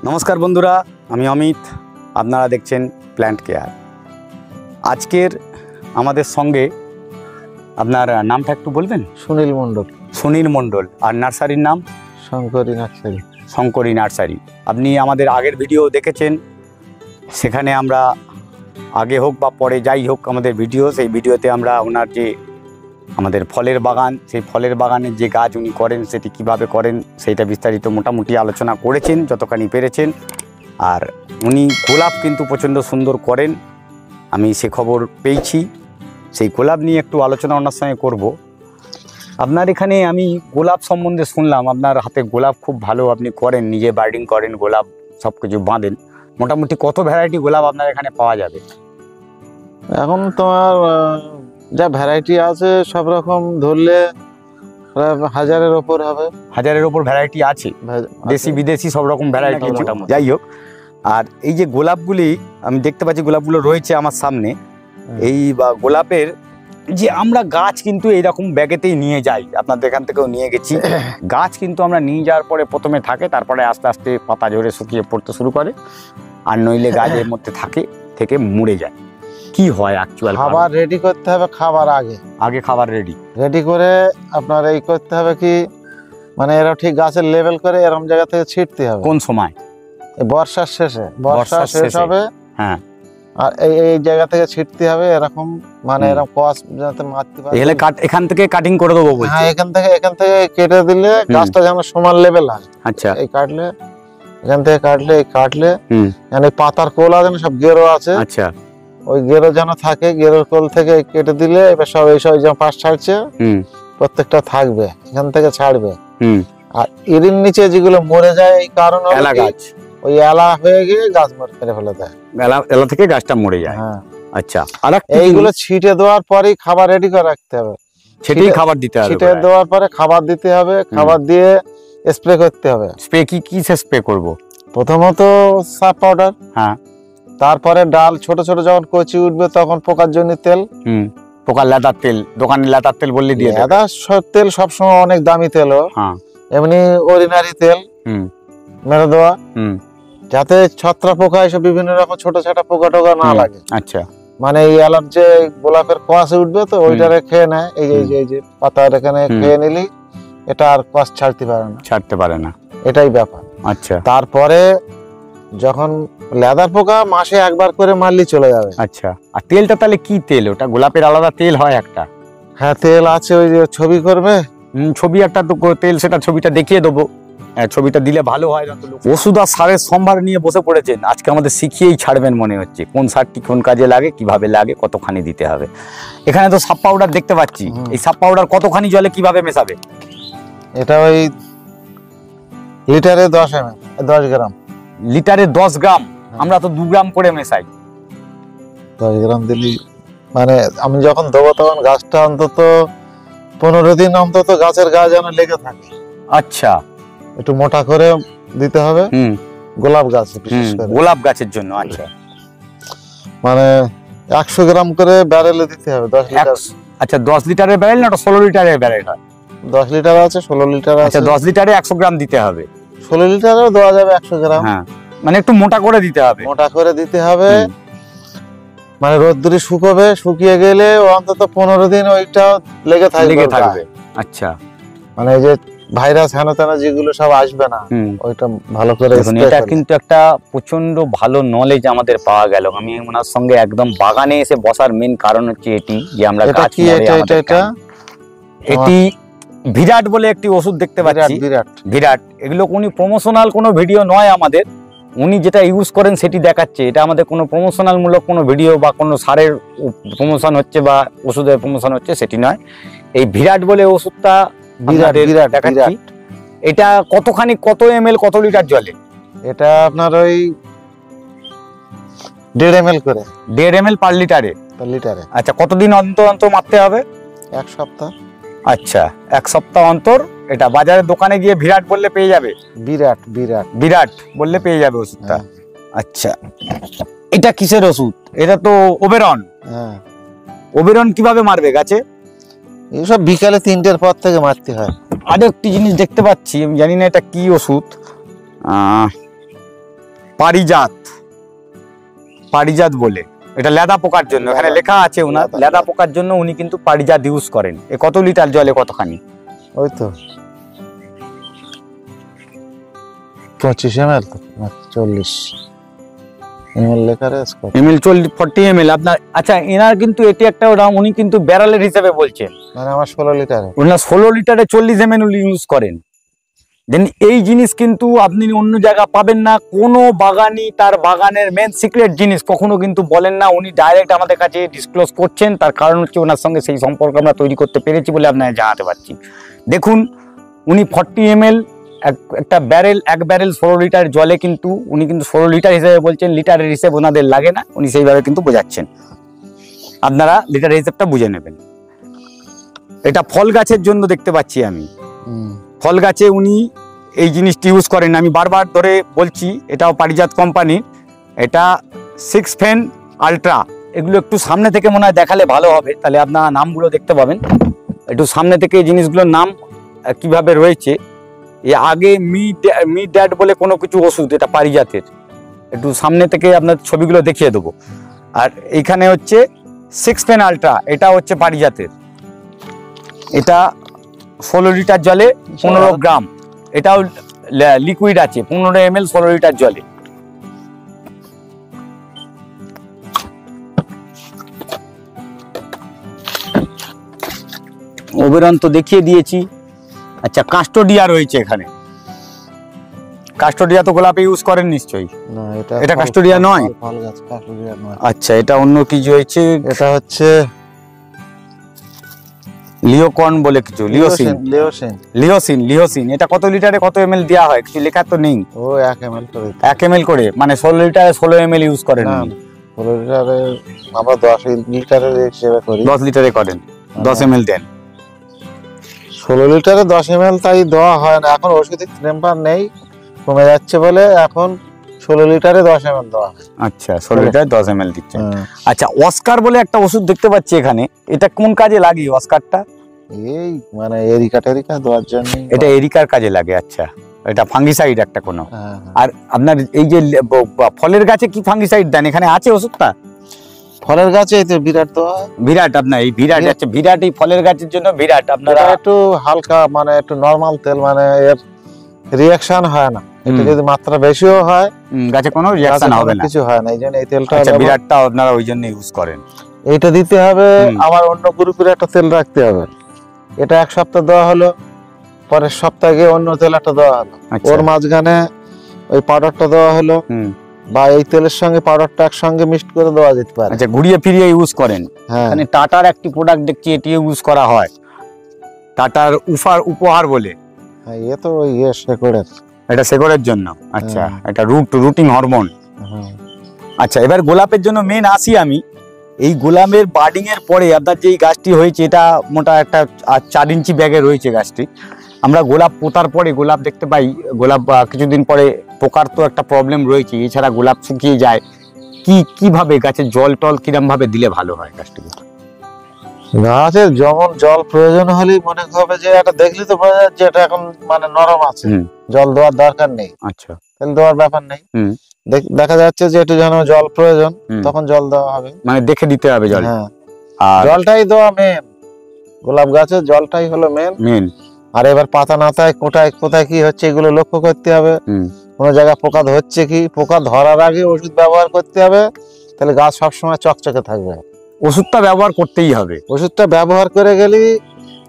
নমস্কার বন্ধুরা, আমি অমিত, আপনারা দেখছেন প্ল্যান্ট কেয়ার। আজকের আমাদের সঙ্গে আপনার নামটা একটু বলবেন? সুনীল মণ্ডল। সুনীল মণ্ডল। আর নার্সারির নাম? শঙ্করী নার্সারি। শঙ্করী নার্সারি। আপনি আমাদের আগের ভিডিও দেখেছেন, সেখানে আমরা আগে হোক বা পরে যাই হোক আমাদের ভিডিও, সেই ভিডিওতে আমরা ওনার যে আমাদের ফলের বাগান, সেই ফলের বাগানের যে গাছ উনি করেন সেটি কিভাবে করেন সেইটা বিস্তারিত মোটামুটি আলোচনা করেছেন যতখানি পেরেছেন। আর উনি গোলাপ কিন্তু প্রচণ্ড সুন্দর করেন, আমি সে খবর পেয়েছি। সেই গোলাপ নিয়ে একটু আলোচনা ওনার সঙ্গে করব। আপনার এখানে আমি গোলাপ সম্বন্ধে শুনলাম, আপনার হাতে গোলাপ খুব ভালো আপনি করেন, নিজে বার্ডিং করেন, গোলাপ সব কিছু বাঁধেন। মোটামুটি কত ভ্যারাইটি গোলাপ আপনার এখানে পাওয়া যাবে? এখন তোমার যা ভ্যারাইটি আছে সব রকম ধরলে প্রায় 1000-এর ওপর হবে। 1000-এর ওপর ভ্যারাইটি আছে, দেশি বিদেশি সব রকম ভ্যারাইটি মোটামুটি। যাই হোক, আর এই যে গোলাপগুলি আমি দেখতে পাচ্ছি, গোলাপগুলো রয়েছে আমার সামনে, এই গোলাপের যে আমরা গাছ কিন্তু এইরকম ব্যাগেতেই নিয়ে যাই, আপনাদের এখান থেকেও নিয়ে গেছি। গাছ কিন্তু আমরা নিয়ে যাওয়ার পরে প্রথমে থাকে, তারপরে আস্তে আস্তে পাতা ঝরে শুকিয়ে পড়তে শুরু করে, আর নইলে গাছ এর মধ্যে থেকে মরে যায়। কি হয় অ্যাকচুয়াল? খাবার রেডি করতে হবে, খাবার আগে খাবার রেডি করে আপনার এই করতে হবে কি, মানে এরা ঠিক গাছের লেভেল করে এরকম জায়গা থেকে ছিটতে হবে। কোন সময়? বর্ষার শেষে, বর্ষা শেষ হবে, হ্যাঁ। আর এই জায়গা থেকে ছিটতে হবে এরকম, মানে এরকম কোয়াশ যাতে মারতে পারে। এখান থেকে কাটিং করে দেবো? হ্যাঁ, এখান থেকে কেটে দিলে গাছটা যেন সমান লেভেল হয়। আচ্ছা। এই কাটলে, এখান থেকে কাটলে মানে পাতার কোল আছে না, সব গেরো আছে। আচ্ছা। ওই গেরো যেন থাকে, গেরোর কোল থেকে কেটে দিলে এবার সব এইসব যেমন পাশ ছাড়ছে প্রত্যেকটা থাকবে, এখান থেকে ছাড়বে। আর এর নিচে যেগুলো মরে যায় এই কারণে ওই এলা হয়ে গিয়ে গাছ মেরে ফেলে দেয়, এলা থেকে গাছটা মরে যায়। হ্যাঁ। আচ্ছা। আর এইগুলো ছিটে দেওয়ার পরেই খাবার রেডি করে রাখতে হবে। সেটাই খাবার দিতে হবে। ছিটে দেওয়ার পরে খাবার দিতে হবে, খাবার দিয়ে স্প্রে করতে হবে। স্প্রে কি স্প্রে করব? প্রথমত সাপ পাউডার, হ্যাঁ। তারপরে ডাল ছোট ছোট যখন কচি উঠবে তখন পোকার জন্য তেল। পোকার লেদার তেল, দোকানে লেদার তেল বললে দিয়ে দেবে। লেদার তেল সবসময় অনেক দামি তেল, এমনি অর্ডিনারি তেল মেরে দেওয়া, যাতে ছত্রাক পোকা এসব বিভিন্ন রকম ছোট ছোট পোকা টোকা না লাগে। আচ্ছা। মানে এই আলাপ যে গোলাপের কোয়াশে উঠবে তো ওইটারে খেয়ে নেয়, এই যে পাতার এখানে খেয়ে নিলি এটা আর কোয়াশ ছাড়তে পারে না, এটাই ব্যাপার। আচ্ছা। তারপরে যখন লেদার পোকা মাসে একবার করে মারলি চলে যাবে। আচ্ছা। আর তেলটা তাহলে কি তেল? ওটা গোলাপের আলাদা তেল হয় একটা? হ্যাঁ, তেল আছে, ওই যে ছবি করবে, ছবি একটা তো তেল, সেটা ছবিটা দেখিয়ে দেবো। ছবিটা দিলে ভালো হয়। ওষুধ আর সারের সম্ভার নিয়ে বসে পড়েছেন, আজকে আমাদের শিখিয়েই ছাড়বেন মনে হচ্ছে, কোন সারটি কোন কাজে লাগে, কিভাবে লাগে, কতখানি দিতে হবে। এখানে তো সাপ পাউডার দেখতে পাচ্ছি, এই সাপ পাউডার কতখানি জলে কিভাবে মেশাবে? এটা ওই লিটারে 10 গ্রাম। লিটারে 10 গ্রাম? আমরা তো 2 গ্রাম করে মেশাই। 10 গ্রাম দিলি মানে আমি যখন দেবো তখন গাছটা অন্তত 15 দিন অন্তত গাছের গায়ে যেন লেগে থাকে। আচ্ছা। একটু মোটা করে দিতে হবে গোলাপ গাছ, বিশেষ করে গোলাপ গাছের জন্য। আচ্ছা। মানে 100 গ্রাম করে ব্যারেলে দিতে হবে, 10 লিটার। আচ্ছা, 10 লিটারের ব্যারেল না 16 লিটারের ব্যারেল? 10 লিটার আছে, 16 লিটার আছে। আচ্ছা, 10 লিটারে 100 গ্রাম দিতে হবে। 16 লিটারেও দেওয়া যাবে 100 গ্রাম। হ্যাঁ, মানে একটু মোটা করে দিতে হবে। মোটা করে দিতে হবে, মানে রোদ্দুরে শুকোবে, শুকিয়ে গেলে অন্তত 15 দিন ওইটা লেগে থাকবে। আচ্ছা। মানে এই যে ভাইরাস হেনতেনা যেগুলো সব আসবে না, ওইটা ভালো করে। এটা কিন্তু একটা প্রচন্ড ভালো নলেজ আমাদের পাওয়া গেল। আমি ওনার সঙ্গে একদম বাগানে এসে বসার মেন কারণ হচ্ছে এটি, যে আমরা গাছ এটি বিরাট বলে একটি ওষুধ দেখতে পাচ্ছি, বিরাট। এগুলো কোনো প্রমোশনাল কোনো ভিডিও নয় আমাদের, উনি যেটা ইউজ করেন সেটি দেখাচ্ছে। এটা আমাদের কোনো প্রমোশনাল মূলক কোনো ভিডিও বা কোনো সারের প্রমোশন হচ্ছে বা ওষুধের প্রমোশন হচ্ছে সেটি নয়। এই বিরাট বলে ওষুধটা দেখাচ্ছি। এটা কতখানি, কত ml, কত লিটার জলে? এটা আপনার ওই 1.5 ml করে। 1.5 ml পার লিটারে? আচ্ছা। কতদিন অন্তর অন্তর মারতে হবে? 1 সপ্তাহ। আচ্ছা, 1 সপ্তাহ অন্তর। এটা বাজারের দোকানে গিয়ে বিরাট বললে পেয়ে যাবে? বিরাট বললে পেয়ে যাবে ওষুধটা। আচ্ছা। এটা কিসের ওষুধ? এটা তো ওবেরন। হ্যাঁ। ওবেরন কিভাবে মারবে গাছে? এইসব বিকালে 3টের পর থেকে মারতে হয়। আর একটি জিনিস দেখতে পাচ্ছি, আমি জানি না এটা কি ওষুধ, পারিজাত, পারিজাত বলে, এটা লেদা পোকার জন্য, এখানে লেখা আছে ওনার লেদা পোকার জন্য উনি কিন্তু পারিজাত ইউজ করেন। এ কত লিটার জলে কতখানি? ওই তো 25 ml, 40 ml লেখা আছে, ml 40 ml আপনার। আচ্ছা, এনার কিন্তু এটি একটা দাম, উনি কিন্তু ব্যারেলের হিসেবে বলছেন, মানে আমার 16 লিটার। ওনার 16 লিটারে 40 ml ইউজ করেন। দেন এই জিনিস কিন্তু আপনি অন্য জায়গা পাবেন না। কোনো বাগানি তার বাগানের মেন সিক্রেট জিনিস কখনো কিন্তু বলেন না, উনি ডাইরেক্ট আমাদের কাছে ডিসক্লোজ করছেন। তার কারণ হচ্ছে ওনার সঙ্গে সেই সম্পর্ক আমরা তৈরি করতে পেরেছি বলে আপনাকে জানাতে পারছি। দেখুন, উনি 40 ml একটা ব্যারেল, এক ব্যারেল 16 লিটার জলে কিন্তু উনি কিন্তু 16 লিটার হিসেবে বলছেন, লিটারের হিসেব ওনাদের লাগে না, উনি সেইভাবে কিন্তু বোঝাচ্ছেন। আপনারা লিটারের হিসেবটা বুঝে নেবেন। এটা ফল গাছের জন্য দেখতে পাচ্ছি আমি, ফল গাছে উনি এই জিনিসটি ইউজ করেন। আমি বারবার ধরে বলছি, এটাও পারিজাত কোম্পানির, এটা 6 ফেন আলট্রা। এগুলো একটু সামনে থেকে মনে হয় দেখালে ভালো হবে, তাহলে আপনারা নামগুলো দেখতে পাবেন। একটু সামনে থেকে এই জিনিসগুলোর নাম কিভাবে রয়েছে। এ আগে মি ড্যাড বলে কোনো কিছু ওষুধ, এটা পারিজাতের। একটু সামনে থেকে আপনার ছবিগুলো দেখিয়ে দেবো। আর এইখানে হচ্ছে 6 ফেন আলট্রা, এটা হচ্ছে পারিজাতের। এটা 16 লিটার জলে 15 গ্রাম, এটাও লিকুইড আছে 15 ml 16 লিটার জলে। ওবেরন তো দেখিয়ে দিয়েছি। আচ্ছা, কাস্টোডিয়া রয়েছে এখানে। কাস্টোডিয়া তো গোলাপে ইউজ করেন নিশ্চয়ই? না, এটা কাস্টোডিয়া নয়। ফল গাছ কাস্টোডিয়া নয়। আচ্ছা, এটা অন্য কিছু হয়েছে। এটা হচ্ছে লিওকন বলে কিছু, লিওসিন। লিওসিন এটা কত লিটারে কত ml দেওয়া হয় কিছু লেখা তো নেই। ও 1 ml করে। 1 ml করে, মানে 16 লিটারে 16 ml ইউজ করেন? 16 লিটারে আমরা 10 লিটারের হিসেবে করি। 10 লিটারে করেন, 10 ml দেন। 16 লিটারে 10 ml তাই দেওয়া হয় না, এখন ওষুধের টেম্পার নেই, কমে যাচ্ছে বলে এখন 16 লিটারে 10 ml দেওয়া হয়। আচ্ছা, 16 লিটারে 10 ml দিচ্ছেন। আচ্ছা, অস্কার বলে একটা ওষুধ দেখতে পাচ্ছি এখানে, এটা কোন কাজে লাগে অস্কারটা? এই মানে এরিকা টেরিকা দেওয়ার জন্য। এটা এরিকার কাজে লাগে। আচ্ছা, এটা ফাঙ্গিসাইড একটা কোনো। আর আপনার এই যে ফলের গাছে কি ফাঙ্গিসাইড দেন? এখানে আছে ওষুধটা? ফলের গাছে এই তো বিরাট দেওয়া হয়। বিরাট, আপনার এই বিরাট আছে, বিরাট এই ফলের গাছের জন্য বিরাট। আপনারা একটু হালকা, মানে একটু নরমাল তেল, মানে এর রিঅ্যাকশন হয় না। এটা যদি মাত্রা বেশিও হয় গাছে কোনো রিঅ্যাকশন হবে না, কিছু হয় না, এই জন্য এই তেলটা। আচ্ছা, বিরাটটা আপনারা ওই জন্য ইউজ করেন। এইটা দিতে হবে। আবার অন্য গ্রুপের একটা তেল রাখতে হবে, এটা 1 সপ্তাহ দেওয়া হলো, পরের সপ্তাহে অন্য তেল একটা দেওয়া হলো, ওর মাঝখানে ওই পাউডারটা দেওয়া হলো, বা এই তেলের সঙ্গে পাউডারটা একসঙ্গে মিক্সড করে দেওয়া যেতে পারে। আচ্ছা, ঘুরিয়ে ফিরিয়ে ইউজ করেন। এখানে টাটার একটি প্রোডাক্ট দেখছি, এটি ইউজ করা হয়, টাটার উপহার বলে। হ্যাঁ, এ তো ওই শেকড়ের, এটা শেকড়ের জন্য। আচ্ছা, এটা রুটিং হরমোন। আচ্ছা, এবার গোলাপের জন্য মেন আসি আমি। এই গোলাপের বার্ডিং এর পরে আপনার যে গাছটি হয়েছে, এটা মোটা একটা 4 ইঞ্চি ব্যাগে রয়েছে গাছটি। আমরা গোলাপ পোতার পরে গোলাপ দেখতে পাই, গোলাপ কিছুদিন পরে পোকার তো একটা প্রবলেম রয়েছে, এছাড়া গোলাপ শুকিয়ে যায়। কিভাবে গাছের জল টল কিরম ভাবে দিলে ভালো হয় গাছটিকে? গাছের যেমন জল প্রয়োজন হলেই মনে হবে যে এটা দেখলে তো বোঝা যাচ্ছে এটা এখন মানে নরম আছে, জল দেওয়ার দরকার নেই। আচ্ছা, তেল দেওয়ার ব্যাপার নেই। দেখা যাচ্ছে যে একটু যেন জল প্রয়োজন, তখন জল দেওয়া হবে, মানে দেখে দিতে হবে জল। হ্যাঁ, আর জলটাই দেওয়া মেন, গোলাপ গাছের জলটাই হলো মেন। আর এবার পাতা নাতায় কোথায় কি হচ্ছে এগুলো লক্ষ্য করতে হবে। কোন জায়গায় পোকা ধরছে কি, পোকা ধরার আগে ওষুধ ব্যবহার করতে হবে, তাহলে গাছ সবসময় চকচকে থাকবে। ওষুধটা ব্যবহার করতেই হবে। ওষুধটা ব্যবহার করে গেলি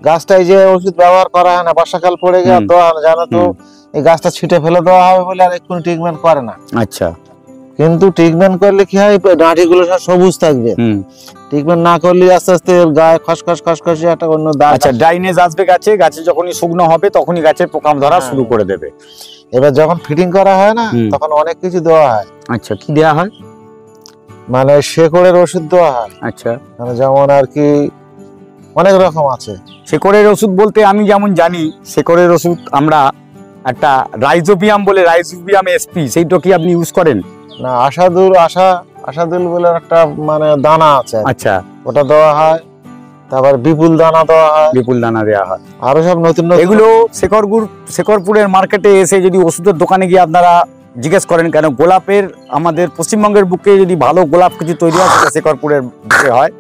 গাছটাই যে ওষুধ ব্যবহার করা হয় না, বর্ষাকাল পড়ে গিয়ে দেওয়া হয় না, জানো তো এই গাছটা ছিটে ফেলে দেওয়া হবে বলে আর এক্ষুনি ট্রিটমেন্ট করে না। আচ্ছা, কিন্তু ট্রিটমেন্ট করলে কি হয়, ডাঁটিগুলো সব সবুজ থাকবে। ট্রিটমেন্ট না করলে আস্তে আস্তে গায়ে খসখসে একটা অন্য দাগ। আচ্ছা, ড্রাইনেজ আসবে গাছে যখনই শুকনো হবে তখনই গাছের পোকা ধরা শুরু করে দেবে। এবার যখন ফিটিং করা হয় না, তখন অনেক কিছু দেওয়া হয়। আচ্ছা, কি দেওয়া হয়? মানে শেকড়ের ওষুধ দেওয়া হয়। আচ্ছা, মানে যেমন আর কি অনেক রকম আছে। শেকড়ের ওষুধ বলতে আমি যেমন জানি, শেকড়ের ওষুধ আমরা একটা রাইজোবিয়াম বলে, রাইজোবিয়াম এসপি, সেইটা কি আপনি ইউজ করেন? না, আশাদুল বলে একটা মানে দানা আছে। আচ্ছা, ওটা দেওয়া হয়। তারপর বিপুল দানা দেওয়া হয়, বিপুল দানা দেওয়া হয়। আরো সব নতুন এগুলো শেকরপুরের মার্কেটে এসে যদি ওষুধের দোকানে গিয়ে আপনারা জিজ্ঞেস করেন, কেন গোলাপের আমাদের পশ্চিমবঙ্গের বুকে যদি ভালো গোলাপ কিছু তৈরি হয় সেটা শেখরপুরের বুকে হয়।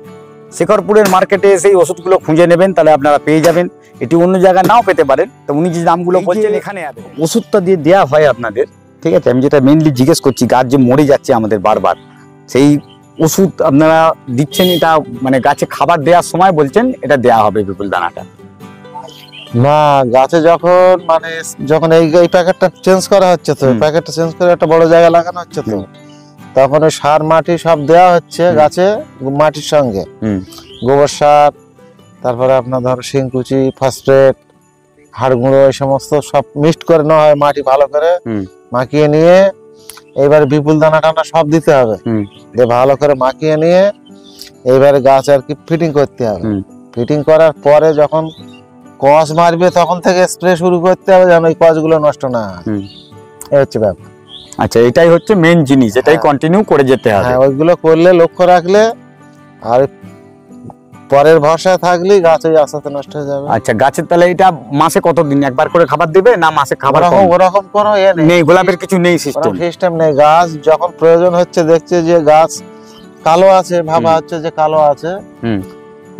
শেখরপুরের মার্কেটে সেই ওষুধগুলো খুঁজে নেবেন, তাহলে আপনারা পেয়ে যাবেন। এটি অন্য জায়গায় নাও পেতে পারেন। তো উনি যে দামগুলো বলছেন এখানে ওষুধটা দিয়ে দেওয়া হয় আপনাদের, ঠিক আছে। আমি যেটা মেনলি জিজ্ঞেস করছি, গাছ যে মরে যাচ্ছে আমাদের বারবার, সেই ওষুধ আপনারা দিচ্ছেন, এটা মানে গাছে খাবার দেওয়ার সময় বলছেন এটা দেওয়া হবে বিপুল দানাটা? না, গাছে যখন এই প্যাকেটটা চেঞ্জ করা হচ্ছে, তো প্যাকেটটা চেঞ্জ করে একটা বড় জায়গা লাগানো হচ্ছে, তো তখন ওই সার মাটি সব দেওয়া হচ্ছে গাছে, মাটির সঙ্গে গোবর সার, তারপরে আপনার ধরো শিংকুচি, ফসফেট, হাড় গুঁড়ো, এই সমস্ত সব মিক্সড করে নেওয়া হয়, মাটি ভালো করে মাখিয়ে নিয়ে এইবারে বিপুল দানা টানা সব দিতে হবে, দিয়ে ভালো করে মাখিয়ে নিয়ে এইবারে গাছ আর কি ফিটিং করতে হবে। ফিটিং করার পরে যখন কস মারবে তখন থেকে স্প্রে শুরু করতে হবে, যেন ওই কসগুলো নষ্ট না হয়। এই হচ্ছে ব্যাপার। আচ্ছা, এটাই হচ্ছে মেন জিনিস, এটাই কন্টিনিউ করে যেতে হবে। হ্যাঁ, ওইগুলো করলে, লক্ষ্য রাখলে, আর পরের ভরসা থাকলে গাছ ওই আস্তে আস্তে নষ্ট হয়ে যাবে। আচ্ছা, গাছের তাহলে এটা মাসে কতদিন একবার করে খাবার দেবে, না মাসে খাবার ওরকম কোনো নেই? গোলাপের কিছু নেই সিস্টেম নেই। গাছ যখন প্রয়োজন হচ্ছে, দেখছে যে গাছ কালো আছে, ভাবা হচ্ছে যে কালো আছে,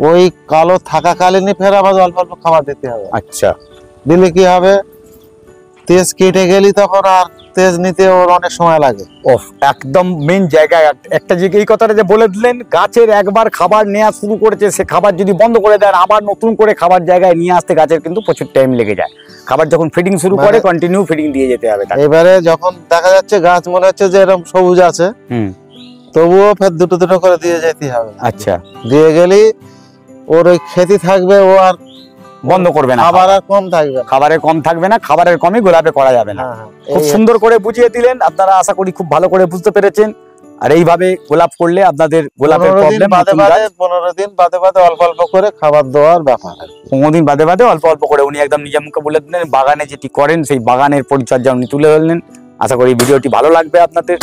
ওই কালো থাকাকালীনই ফের আবার অল্প অল্প খাবার দিতে হবে। আচ্ছা, দিলে কি হবে, তেজ কেটে গেলি তখন আর তেজ নিতে ওর অনেক সময় লাগে। একদম মেন জায়গায় একটা যে এই কথাটা যে বলে দিলেন, গাছের একবার খাবার নেওয়া শুরু করেছে, সে খাবার যদি বন্ধ করে দেন, আবার নতুন করে খাবার জায়গায় নিয়ে আসতে গাছের কিন্তু প্রচুর টাইম লেগে যায়। খাবার যখন ফিডিং শুরু করে কন্টিনিউ ফিডিং দিয়ে যেতে হবে। এবারে যখন দেখা যাচ্ছে গাছ মনে হচ্ছে যে এরকম সবুজ আছে, তবুও ফের দুটো দুটো করে দিয়ে যেতে হবে। আচ্ছা, দিয়ে গেলি ওর ওই খেতে থাকবে, ও আর বন্ধ করবে না, খাবার আর কম থাকবে, খাবারের কম থাকবে না, খাবারের কমই গোলাপে করা যাবে না। খুব সুন্দর করে বুঝিয়ে দিলেন আপনারা, আশা করি খুব ভালো করে বুঝতে পেরেছেন। আর এইভাবে গোলাপ করলে আপনাদের গোলাপের প্রবলেম 15 দিন বাদে বাদে অল্প অল্প করে খাবার দেওয়ার ব্যাপার। 15 দিন বাদে বাদে অল্প অল্প করে উনি একদম নিজের মুখে বলে দিলেন। বাগানে যেটি করেন সেই বাগানের পরিচর্যা উনি তুলে ধরলেন। আশা করি ভিডিওটি ভালো লাগবে আপনাদের।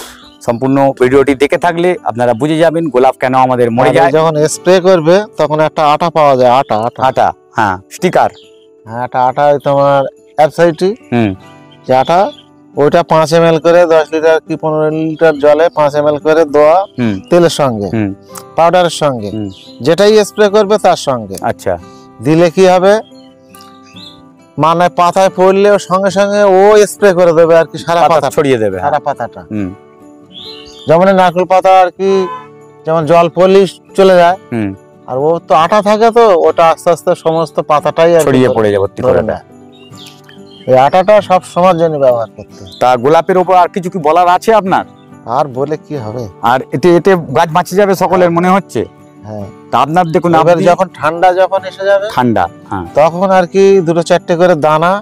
সম্পূর্ণ ভিডিওটি দেখে থাকলে আপনারা বুঝে যাবেন গোলাপ কেন আমাদের মরে যায়। যখন স্প্রে করবে তখন একটা আটা পাওয়া যায়, আটা, হ্যাঁ, স্টিকার, হ্যাঁ, আটা তোমার অ্যাপসাইটি, যে আটা, ওইটা 5 ml করে 10 লিটার কি 15 লিটার জলে 5 ml করে দেওয়া, তেলের সঙ্গে, পাউডারের সঙ্গে, যেটাই স্প্রে করবে তার সঙ্গে। আচ্ছা, দিলে কি হবে, মানে পাতায় পড়লে সঙ্গে সঙ্গে ও স্প্রে করে দেবে আর কি, সারা পাতা ছড়িয়ে দেবে, সারা পাতাটা। যেমন নারকেল পাতা আর কি, যেমন জল পড়লেই চলে যায়, আর ও তো আটা থাকে, তো ওটা আস্তে আস্তে সমস্ত পাতাটাই ছড়িয়ে পড়ে যাবে, ধরে নেয়। এই আটাটা সব সময়ের জন্য ব্যবহার করতে। তা গোলাপের উপর আর কিছু কি বলার আছে আপনার? আর বলে কি হবে, আর এতে গাছ বাঁচে যাবে সকলের মনে হচ্ছে। হ্যাঁ, তা আপনার দেখুন, যখন ঠান্ডা যখন এসে যাবে, ঠান্ডা, হ্যাঁ, তখন আর কি 2-4টে করে দানা,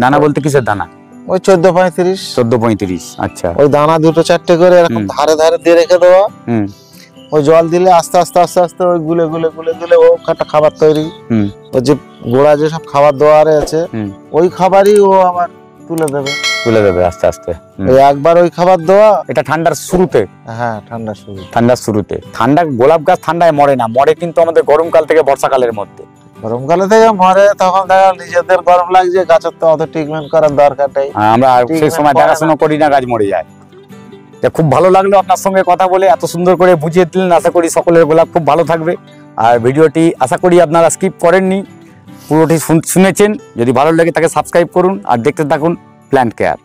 দানা বলতে কিসের দানা? ওই 14-35। আচ্ছা, ওই দানা 2-4টে করে এরকম ধারে ধারে দিয়ে রেখে দেওয়া। ওই জল দিলে আস্তে আস্তে আস্তে আস্তে ওই গুলে গুলে গুলে গুলে ও একটা খাবার তৈরি। ওই যে গোড়া যে সব খাবার দেওয়া আছে, ওই খাবারই ও আবার তুলে দেবে আস্তে আস্তে। একবার ওই খাবার দেওয়া, এটা ঠান্ডার শুরুতে। হ্যাঁ, ঠান্ডার শুরুতে। ঠান্ডা গোলাপ গাছ ঠান্ডায় মরে না, মরে কিন্তু আমাদের গরমকাল থেকে বর্ষাকালের মধ্যে। গরমকালে থেকে মরে, তখন দেখা নিজেদের গরম লাগছে, গাছের তো অত ট্রিটমেন্ট করার দরকার নেই, আমরা সেই সময় দেখাশোনা করি না, গাছ মরে যায়। খুব ভালো লাগলো আপনার সঙ্গে কথা বলে, এত সুন্দর করে বুঝিয়ে দিলেন। আশা করি সকলের গোলাপ খুব ভালো থাকবে। আর ভিডিওটি আশা করি আপনারা স্কিপ করেননি, পুরোটি শুনেছেন। যদি ভালো লাগে তাকে সাবস্ক্রাইব করুন আর দেখতে থাকুন প্ল্যান্ট কেয়ার।